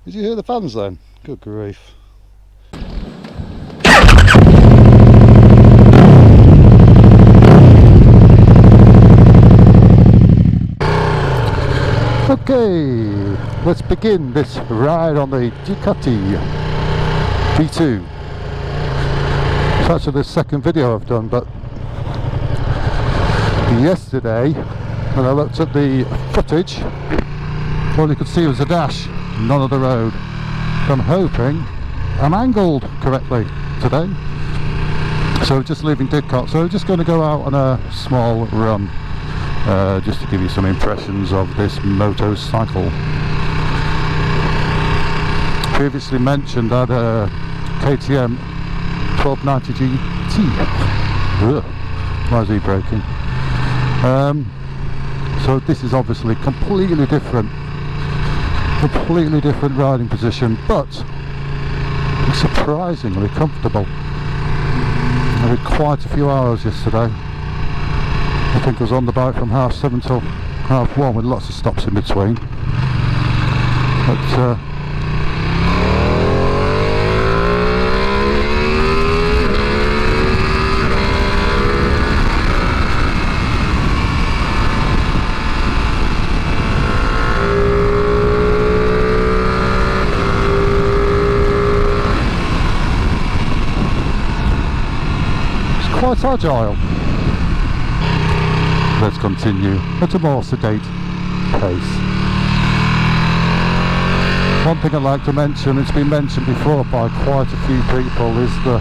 Did you hear the fans then? Good grief. Okay, let's begin this ride on the Ducati V2. It's actually the second video I've done, but yesterday when I looked at the footage, all you could see was a dash, none of the road. So I'm hoping I'm angled correctly today. So just leaving Didcot, so I'm just going to go out on a small run, just to give you some impressions of this motorcycle. Previously mentioned I had a KTM 1290 GT. Ugh, why is he braking? So this is obviously completely different riding position, but it's surprisingly comfortable. I did quite a few hours yesterday. I think I was on the bike from 7:30 till 1:30 with lots of stops in between. But quite agile. Let's continue at a more sedate pace. One thing I'd like to mention, it's been mentioned before by quite a few people, is the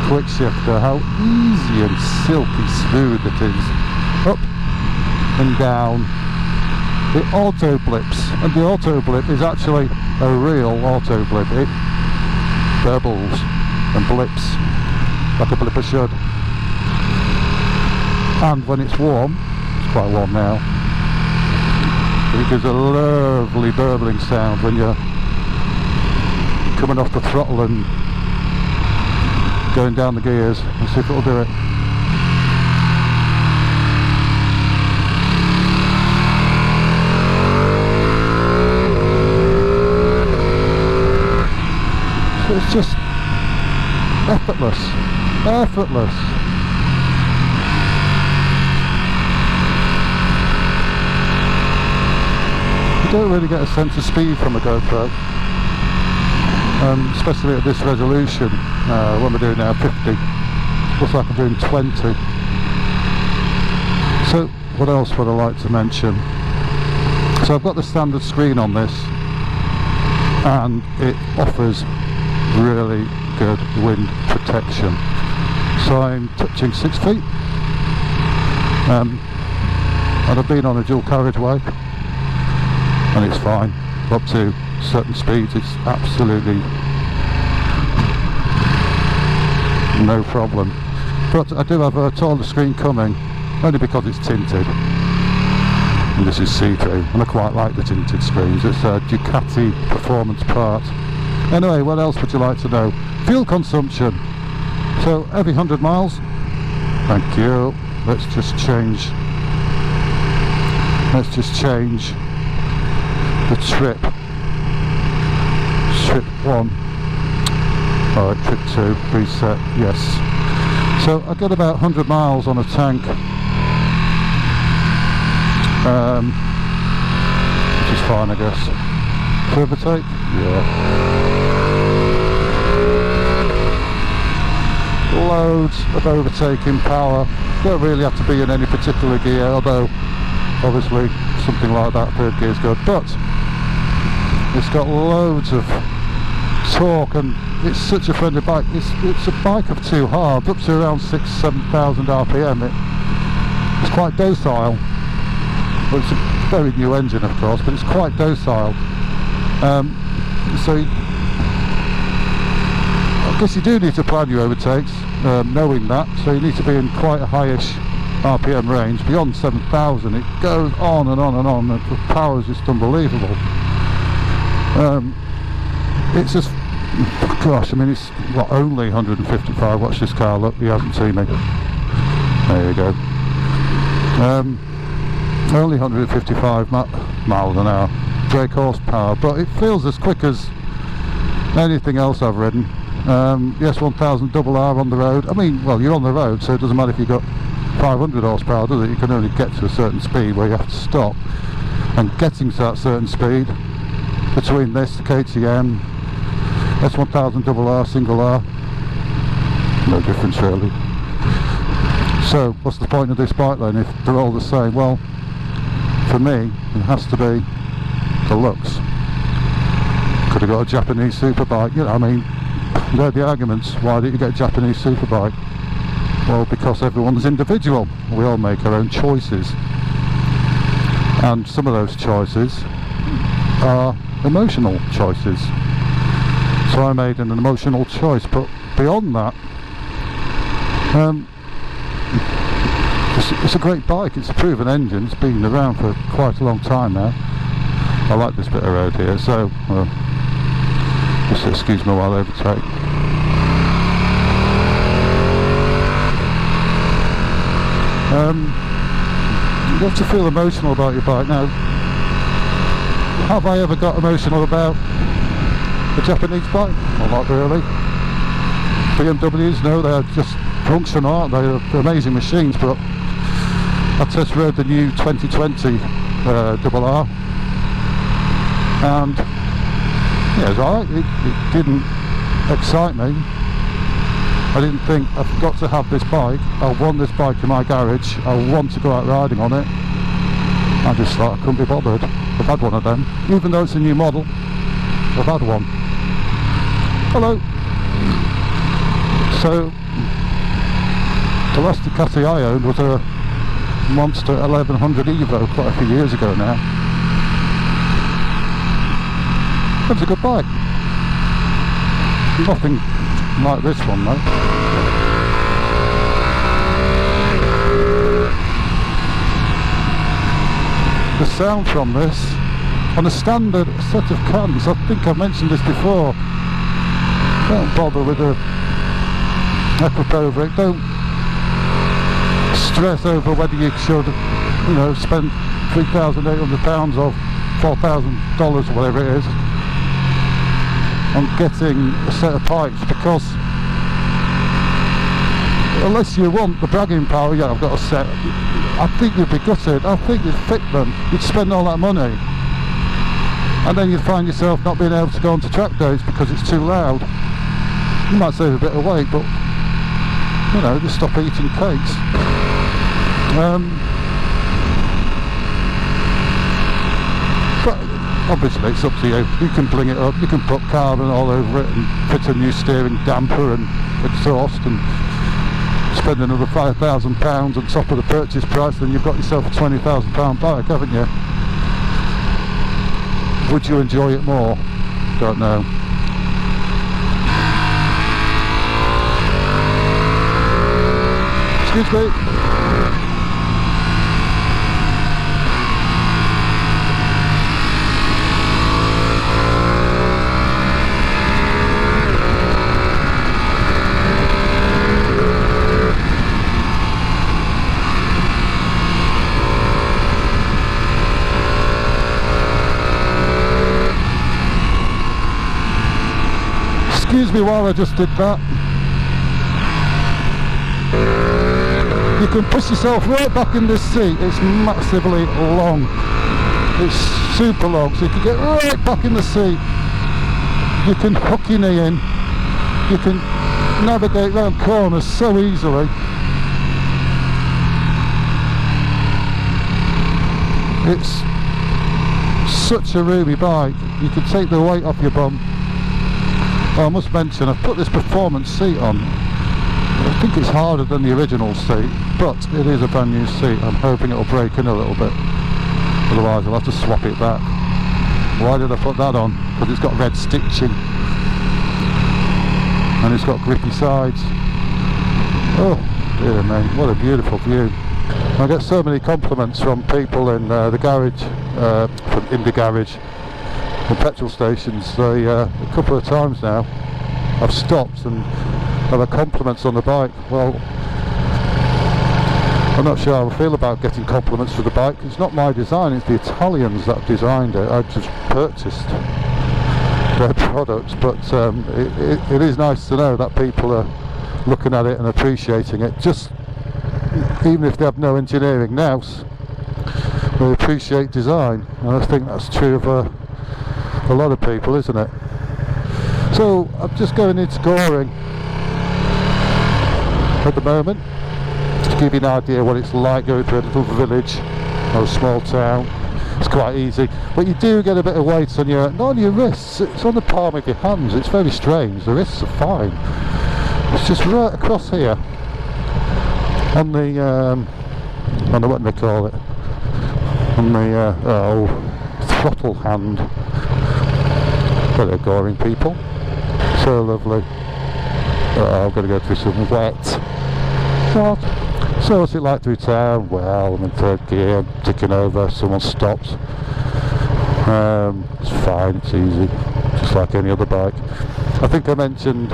quick shifter, how easy and silky smooth it is. Up and down. The auto blips, and the auto blip is actually a real auto blip. It burbles and blips like a blipper should. And when it's warm, it's quite warm now, it gives a lovely burbling sound when you're coming off the throttle and going down the gears. Let's see if it'll do it. So it's just effortless. You don't really get a sense of speed from a GoPro, especially at this resolution. When we're doing now 50, looks like I'm doing 20. So what else would I like to mention? So I've got the standard screen on this, and it offers really good wind protection. So I'm touching 6 feet, and I've been on a dual carriageway, and it's fine. Up to certain speeds it's absolutely no problem. But I do have a taller screen coming, only because it's tinted and this is see-through, and I quite like the tinted screens. It's a Ducati performance part. Anyway, what else would you like to know? Fuel consumption. So every 100 miles, thank you, let's just change the trip 1, alright, trip 2, reset, yes. So I got about 100 miles on a tank, which is fine I guess. Overtake? Yeah. Loads of overtaking power, don't really have to be in any particular gear, although obviously something like that third gear is good, but it's got loads of torque, and it's such a friendly bike. It's a bike of 2 halves, up to around 6,000-7,000 RPM. It's quite docile. Well, it's a very new engine of course, but it's quite docile. So I guess you do need to plan your overtakes, knowing that, so you need to be in quite a highish RPM range. Beyond 7,000 it goes on and on and on, the power is just unbelievable. It's just, gosh, I mean, it's what, only 155. Watch this car, look, he hasn't seen me. There you go. Only 155 miles an hour, brake horsepower, but it feels as quick as anything else I've ridden. Yes, 1000 double R on the road. I mean, well, you're on the road, so it doesn't matter if you've got 500 horsepower, does it? You can only get to a certain speed where you have to stop. And getting to that certain speed, between this, the KTM, S1000 double R, single R, no difference really. So, what's the point of this bike then if they're all the same? Well, for me, it has to be the looks. Could have got a Japanese superbike, you know, I mean, they're the arguments. Why did you get a Japanese superbike? Well, because everyone's individual. We all make our own choices. And some of those choices are emotional choices. So I made an emotional choice, but beyond that, it's a great bike. It's a proven engine. It's been around for quite a long time now. I like this bit of road here, so just excuse me while I overtake. You have to feel emotional about your bike. Now, have I ever got emotional about a Japanese bike? Well, not really. BMWs, no, they're just functional, aren't they? They're amazing machines, but I test rode the new 2020 double R, and yeah, it was alright. It didn't excite me. I didn't think I've got to have this bike. I want this bike in my garage. I want to go out riding on it. I just thought I couldn't be bothered. I've had one of them, even though it's a new model. I've had one. Hello. So the last Ducati I owned was a Monster 1100 Evo quite a few years ago now. It was a good bike. Nothing like this one though. The sound from this, on a standard set of cans, I think I've mentioned this before, don't bother with a effort over it. Don't stress over whether you should, you know, spend £3,800 or $4,000 or whatever it is on getting a set of pipes, because unless you want the bragging power, yeah, I've got a set, I think you'd be gutted. I think you'd fit them, you'd spend all that money, and then you'd find yourself not being able to go on to track days because it's too loud. You might save a bit of weight, but you know, just stop eating cakes. But obviously it's up to you. You can bling it up, you can put carbon all over it and fit a new steering damper and exhaust and spend another £5,000 on top of the purchase price, then you've got yourself a £20,000 bike, haven't you? Would you enjoy it more? Don't know. Excuse me. Excuse me while I just did that. You can push yourself right back in this seat. It's massively long. It's super long, so you can get right back in the seat. You can hook your knee in. You can navigate around corners so easily. It's such a roomy bike. You can take the weight off your bum. Oh, I must mention, I've put this performance seat on. I think it's harder than the original seat, but it is a brand new seat. I'm hoping it'll break in a little bit, otherwise I'll have to swap it back. Why did I put that on? Because it's got red stitching and it's got grippy sides. Oh dear me, what a beautiful view. I get so many compliments from people in the garage, in the garage, the petrol stations. A couple of times now I've stopped and have compliments on the bike. Well, I'm not sure how I feel about getting compliments for the bike. It's not my design, it's the Italians that have designed it. I just purchased their products, but it is nice to know that people are looking at it and appreciating it, just even if they have no engineering nous, they appreciate design, and I think that's true of a lot of people, isn't it? So I'm just going into Goring at the moment to give you an idea what it's like going through a little village or a small town. It's quite easy, but you do get a bit of weight on your, not on your wrists, it's on the palm of your hands. It's very strange. The wrists are fine. It's just right across here on the what do they call it, on the throttle hand. Hello, Goring people. So lovely. Oh, I'm going to go through some wet. God. So what's it like through town? Well, I'm in third gear, I'm ticking over, someone stops. It's fine, it's easy, just like any other bike. I think I mentioned,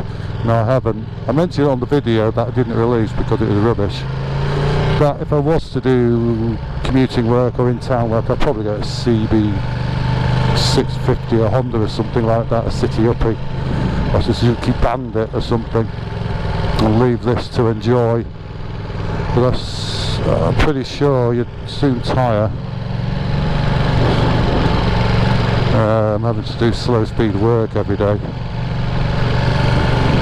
no I haven't, I mentioned on the video that I didn't release because it was rubbish, that if I was to do commuting work or in town work, I'd probably go to CB 650 or Honda or something like that, a City Uppy, or a Suzuki Bandit or something, and leave this to enjoy. But I'm pretty sure you'd soon tire. I'm having to do slow speed work every day.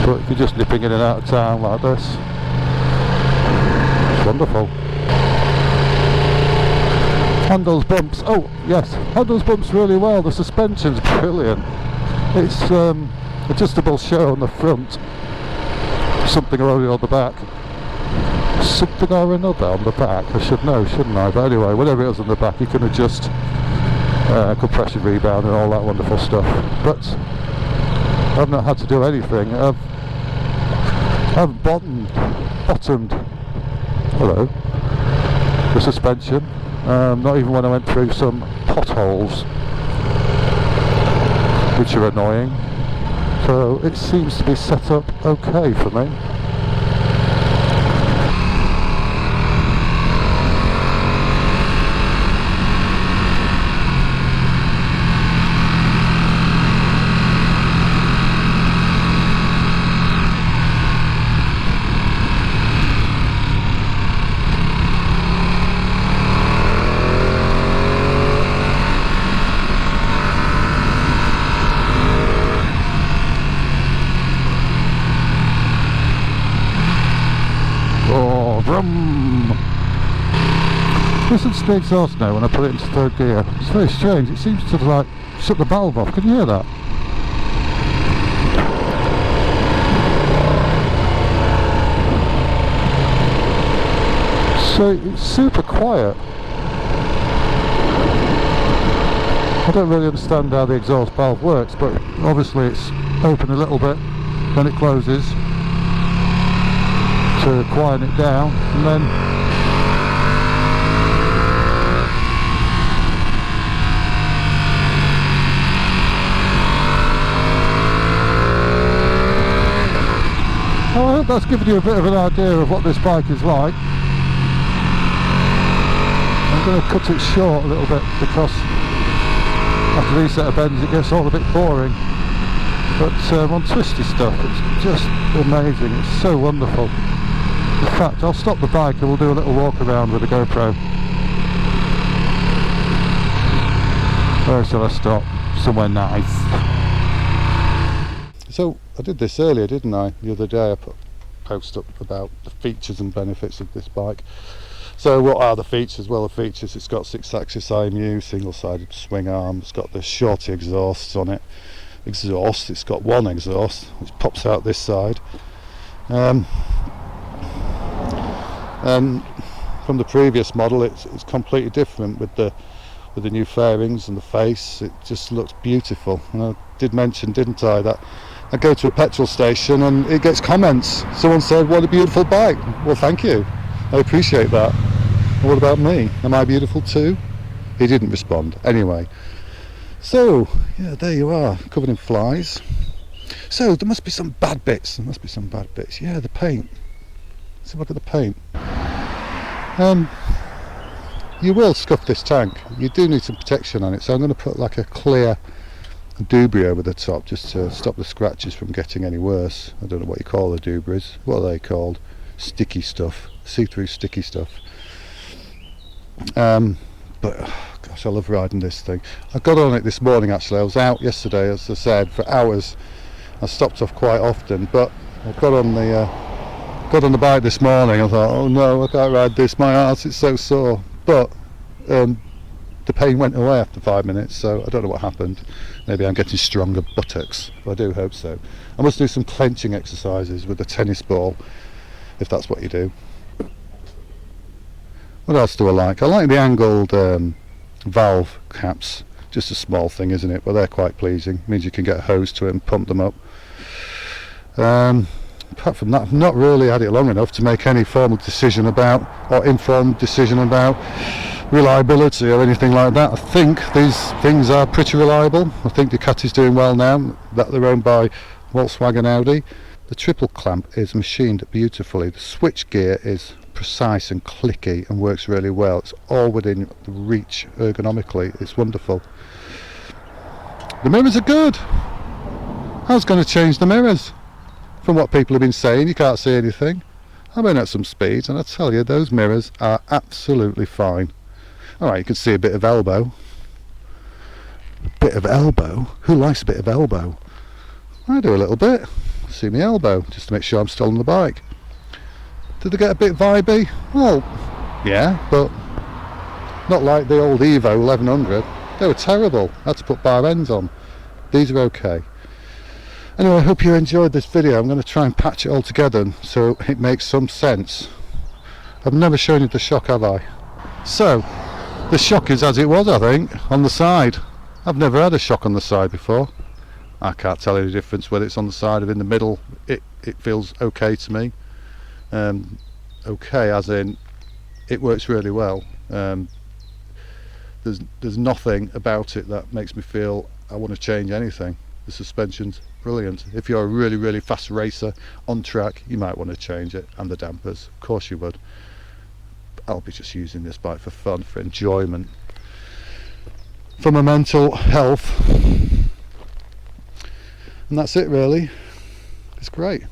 But if you're just nipping in and out of town like this, it's wonderful. Handles bumps. Oh yes, handles bumps really well. The suspension's brilliant. It's adjustable show on the front, something or other on the back. Something or another on the back. I should know, shouldn't I? But anyway, whatever it is on the back, you can adjust compression rebound and all that wonderful stuff. But I've not had to do anything. I've bottomed. Hello. The suspension. Not even when I went through some potholes, which are annoying. So it seems to be set up okay for me. Listen to the exhaust now when I put it into third gear. It's very strange. It seems to like shut the valve off. Can you hear that? So it's super quiet. I don't really understand how the exhaust valve works, but obviously it's open a little bit, then it closes to quieten it down, and then I hope that's given you a bit of an idea of what this bike is like. I'm going to cut it short a little bit because after these set of bends it gets all a bit boring. But on twisty stuff it's just amazing, it's so wonderful. In fact, I'll stop the bike and we'll do a little walk around with the GoPro. Where shall I stop? Somewhere nice. So I did this earlier, didn't I? The other day I put a post up about the features and benefits of this bike. So what are the features? Well, the features, it's got 6-axis IMU, single-sided swing arm, it's got the shorty exhausts on it. It's got one exhaust which pops out this side. And from the previous model it's completely different with the new fairings and the face. It just looks beautiful. And I did mention, didn't I, that I go to a petrol station and it gets comments. Someone said, what a beautiful bike. Well, thank you, I appreciate that. And what about me? Am I beautiful too? He didn't respond. Anyway, so yeah, there you are, covered in flies. So there must be some bad bits. Yeah, the paint. Let's have a look at the paint. You will scuff this tank. You do need some protection on it, so I'm going to put like a clear doobry over the top just to stop the scratches from getting any worse. I don't know what you call the doobries. What are they called? Sticky stuff, see-through sticky stuff. But oh gosh, I love riding this thing. I got on it this morning actually. I was out yesterday, as I said, for hours. I stopped off quite often, but I got on the bike this morning. I thought, oh no, I can't ride this, my arse is so sore. But the pain went away after 5 minutes, so I don't know what happened. Maybe I'm getting stronger buttocks, but I do hope so. I must do some clenching exercises with the tennis ball, if that's what you do. What else do I like? I like the angled valve caps. Just a small thing, isn't it? But they're quite pleasing. Means you can get a hose to it and pump them up. Apart from that, I've not really had it long enough to make any formal decision about, or informed decision about, reliability or anything like that. I think these things are pretty reliable. I think Ducati's doing well now that they're owned by Volkswagen Audi. The triple clamp is machined beautifully. The switch gear is precise and clicky and works really well. It's all within the reach ergonomically. It's wonderful. The mirrors are good. I was going to change the mirrors. From what people have been saying, you can't see anything. I've been at some speeds and I tell you, those mirrors are absolutely fine. Alright, you can see a bit of elbow. A bit of elbow? Who likes a bit of elbow? I do a little bit. See my elbow, just to make sure I'm still on the bike. Did they get a bit vibey? Well, yeah, but not like the old Evo 1100. They were terrible. I had to put bar ends on. These are okay. Anyway, I hope you enjoyed this video. I'm going to try and patch it all together so it makes some sense. I've never shown you the shock, have I? So, the shock is as it was, I think, on the side. I've never had a shock on the side before. I can't tell any difference whether it's on the side or in the middle. It feels okay to me. Okay, as in, it works really well. There's nothing about it that makes me feel I want to change anything. The suspension's brilliant. If you're a really, really fast racer on track, you might want to change it, and the dampers, of course you would. I'll be just using this bike for fun, for enjoyment, for my mental health, and that's it really. It's great.